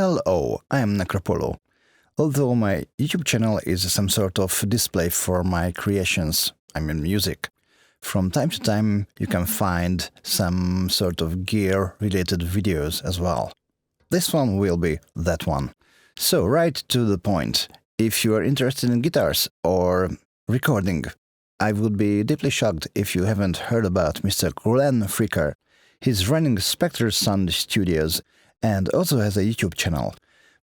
Hello, I am NecroPolo. Although my YouTube channel is some sort of display for my creations, music, from time to time you can find some sort of gear-related videos as well. This one will be that one. So right to the point, if you are interested in guitars or recording, I would be deeply shocked if you haven't heard about Mr. Glenn Fricker. He's running Spectre Sound Studios and also has a YouTube channel.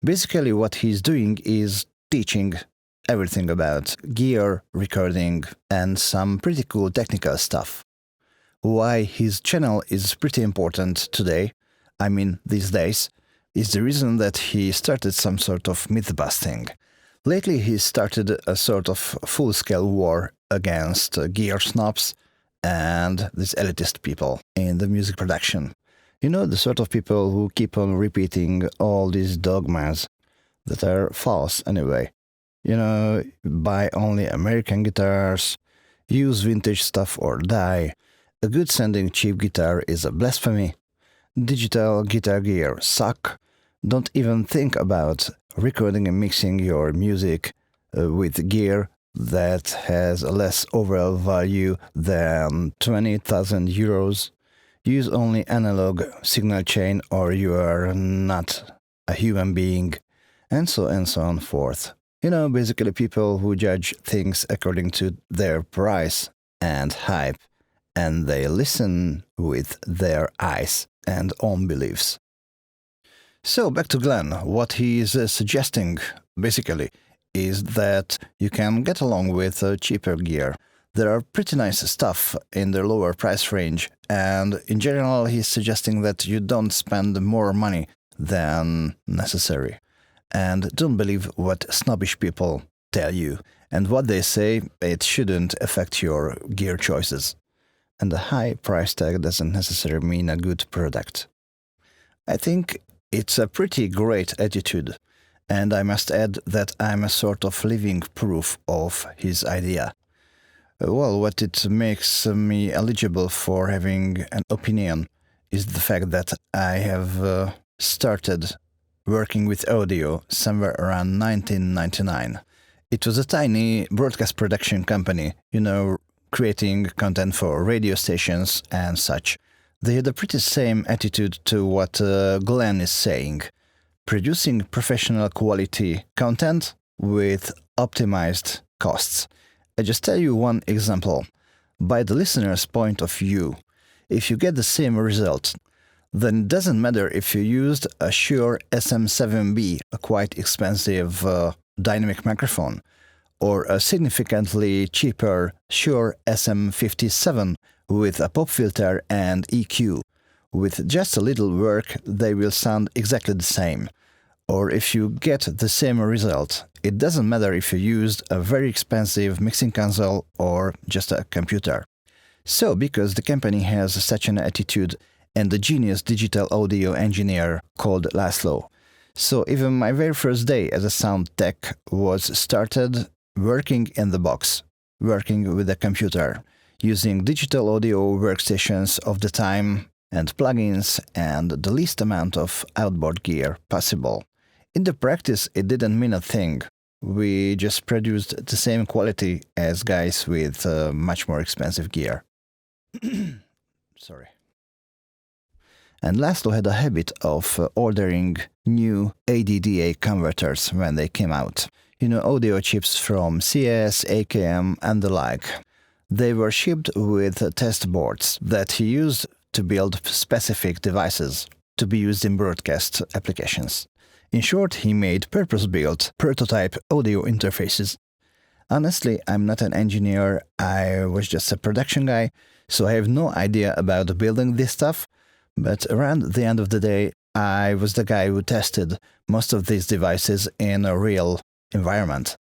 Basically what he's doing is teaching everything about gear, recording, and some pretty cool technical stuff. Why his channel is pretty important today, these days, is the reason that he started some sort of myth-busting. Lately he started a sort of full-scale war against Gearsnobs and these elitist people in the music production. You know, the sort of people who keep on repeating all these dogmas that are false anyway. You know, buy only American guitars, use vintage stuff or die, a good sounding cheap guitar is a blasphemy, digital guitar gear suck, don't even think about recording and mixing your music with gear that has a less overall value than 20,000 euros. Use only analog signal chain or you are not a human being, and so on forth. You know, basically people who judge things according to their price and hype, and they listen with their eyes and own beliefs. So back to Glenn, what he is suggesting, basically, is that you can get along with cheaper gear. There are pretty nice stuff in the lower price range, and in general he's suggesting that you don't spend more money than necessary. And don't believe what snobbish people tell you, and what they say, it shouldn't affect your gear choices. And a high price tag doesn't necessarily mean a good product. I think it's a pretty great attitude, and I must add that I'm a sort of living proof of his idea. Well, what it makes me eligible for having an opinion is the fact that I have started working with audio somewhere around 1999. It was a tiny broadcast production company, you know, creating content for radio stations and such. They had a pretty same attitude to what Glenn is saying, producing professional quality content with optimized costs. I just tell you one example. By the listener's point of view, if you get the same result, then it doesn't matter if you used a Shure SM7B, a quite expensive dynamic microphone, or a significantly cheaper Shure SM57 with a pop filter and EQ. With just a little work, they will sound exactly the same. Or if you get the same result, it doesn't matter if you used a very expensive mixing console or just a computer. So, because the company has such an attitude and a genius digital audio engineer called Laszlo, so even my very first day as a sound tech was started working in the box, working with a computer, using digital audio workstations of the time and plugins and the least amount of outboard gear possible. In the practice, it didn't mean a thing. We just produced the same quality as guys with much more expensive gear. Sorry. And Laszlo had a habit of ordering new ADDA converters when they came out. You know, audio chips from CS, AKM, and the like. They were shipped with test boards that he used to build specific devices to be used in broadcast applications. In short, he made purpose-built prototype audio interfaces. Honestly, I'm not an engineer, I was just a production guy, so I have no idea about building this stuff, but around the end of the day, I was the guy who tested most of these devices in a real environment.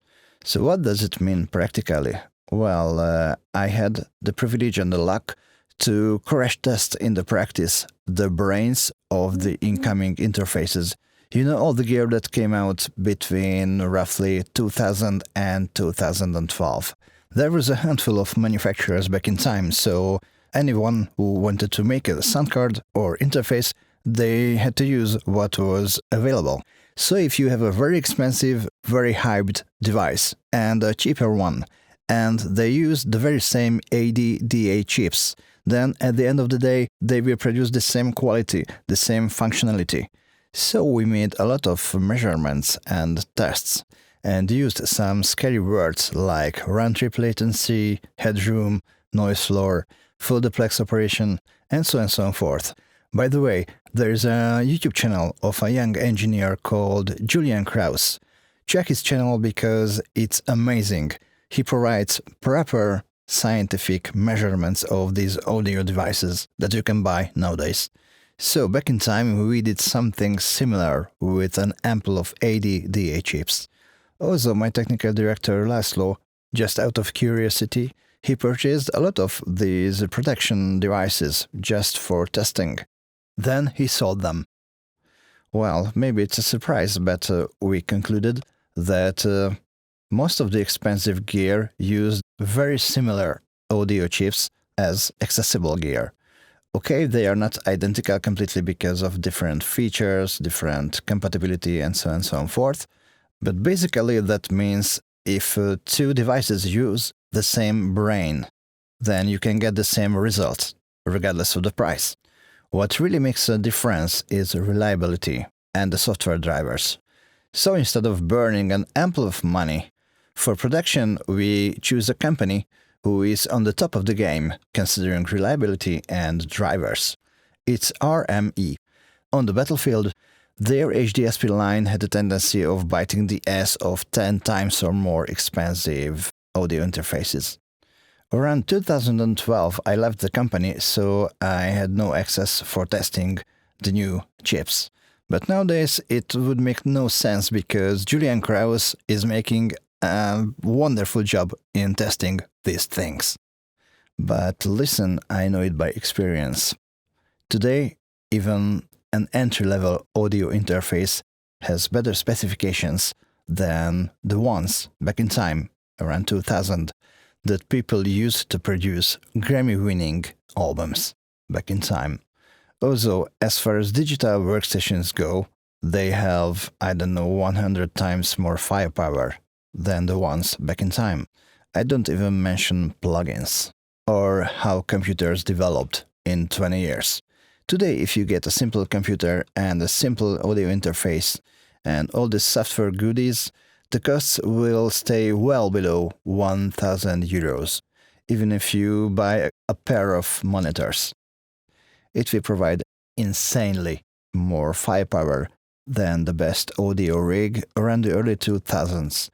So what does it mean practically? Well, I had the privilege and the luck to crash test in the practice the brains of the incoming interfaces. You know, all the gear that came out between roughly 2000 and 2012. There was a handful of manufacturers back in time, so anyone who wanted to make a sound card or interface, They had to use what was available. So if you have a very expensive, very hyped device and a cheaper one, and they use the very same ADDA chips, then at the end of the day, they will produce the same quality, the same functionality. So we made a lot of measurements and tests and used some scary words like round-trip latency, headroom, noise floor, full duplex operation, and so on and so forth. By the way, there's a YouTube channel of a young engineer called Julian. Check his channel because it's amazing. He provides proper scientific measurements of these audio devices that you can buy nowadays. So back in time we did something similar with an ample of ADDA chips. Also my technical director Laszlo, just out of curiosity, he purchased a lot of these protection devices just for testing. Then he sold them. Well, maybe it's a surprise, but we concluded that most of the expensive gear used very similar audio chips as accessible gear. Okay, they are not identical completely because of different features, different compatibility, and so on and so forth. But basically that means if two devices use the same brain, then you can get the same results, regardless of the price. What really makes a difference is reliability and the software drivers. So instead of burning an ample of money, for production we choose a company who is on the top of the game considering reliability and drivers. It's RME. On the battlefield, their HDSP line had a tendency of biting the ass of 10 times or more expensive audio interfaces. Around 2012 I left the company, so I had no access for testing the new chips. But nowadays it would make no sense because Julian is making a wonderful job in testing these things. But listen, I know it by experience. Today, even an entry-level audio interface has better specifications than the ones back in time, around 2000, that people used to produce Grammy-winning albums back in time. Also, as far as digital workstations go, they have, 100 times more firepower than the ones back in time. I don't even mention plugins or how computers developed in 20 years. Today, if you get a simple computer and a simple audio interface and all the software goodies, the costs will stay well below 1,000 euros, even if you buy a pair of monitors. It will provide insanely more firepower than the best audio rig around the early 2000s.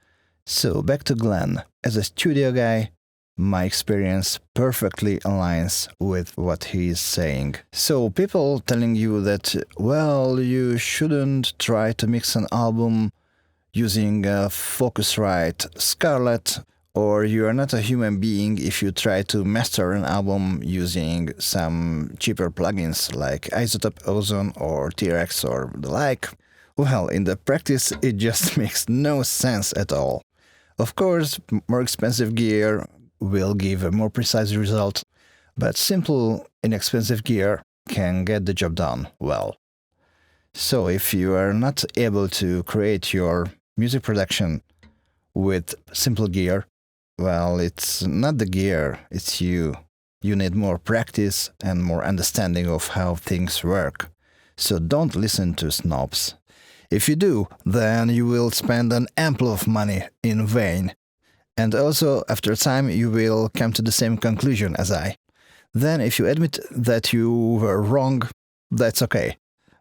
So back to Glenn. As a studio guy, my experience perfectly aligns with what he's saying. So people telling you that, well, you shouldn't try to mix an album using a Focusrite Scarlett, or you are not a human being if you try to master an album using some cheaper plugins like Isotope Ozone or T-Rex or the like. Well, in the practice it just makes no sense at all. Of course, more expensive gear will give a more precise result, but simple, inexpensive gear can get the job done well. So if you are not able to create your music production with simple gear, well, it's not the gear, it's you. You need more practice and more understanding of how things work. So don't listen to snobs. If you do, then you will spend an ample of money in vain. And also, after time, you will come to the same conclusion as I. Then, if you admit that you were wrong, that's okay.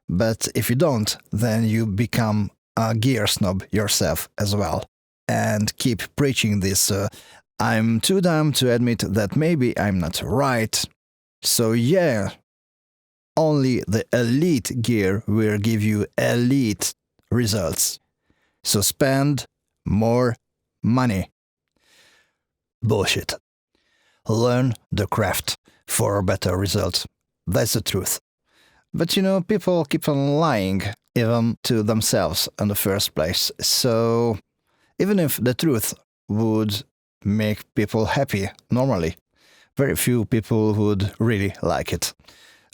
But if you don't, then you become a gear snob yourself as well. And keep preaching this, I'm too dumb to admit that maybe I'm not right. So yeah, only the elite gear will give you elite results. So spend more money. Bullshit. Learn the craft for better results. That's the truth. But people keep on lying, even to themselves in the first place. So even if the truth would make people happy normally, very few people would really like it.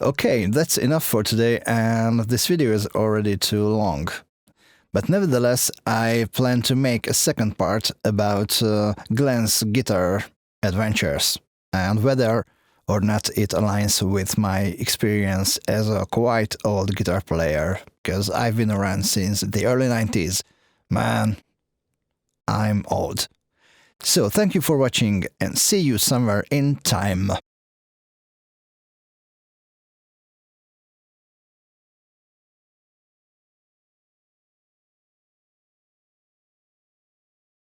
Okay, that's enough for today, and this video is already too long. But nevertheless, I plan to make a second part about Glenn's guitar adventures, and whether or not it aligns with my experience as a quite old guitar player, because I've been around since the early 90s. Man, I'm old. So thank you for watching, and see you somewhere in time.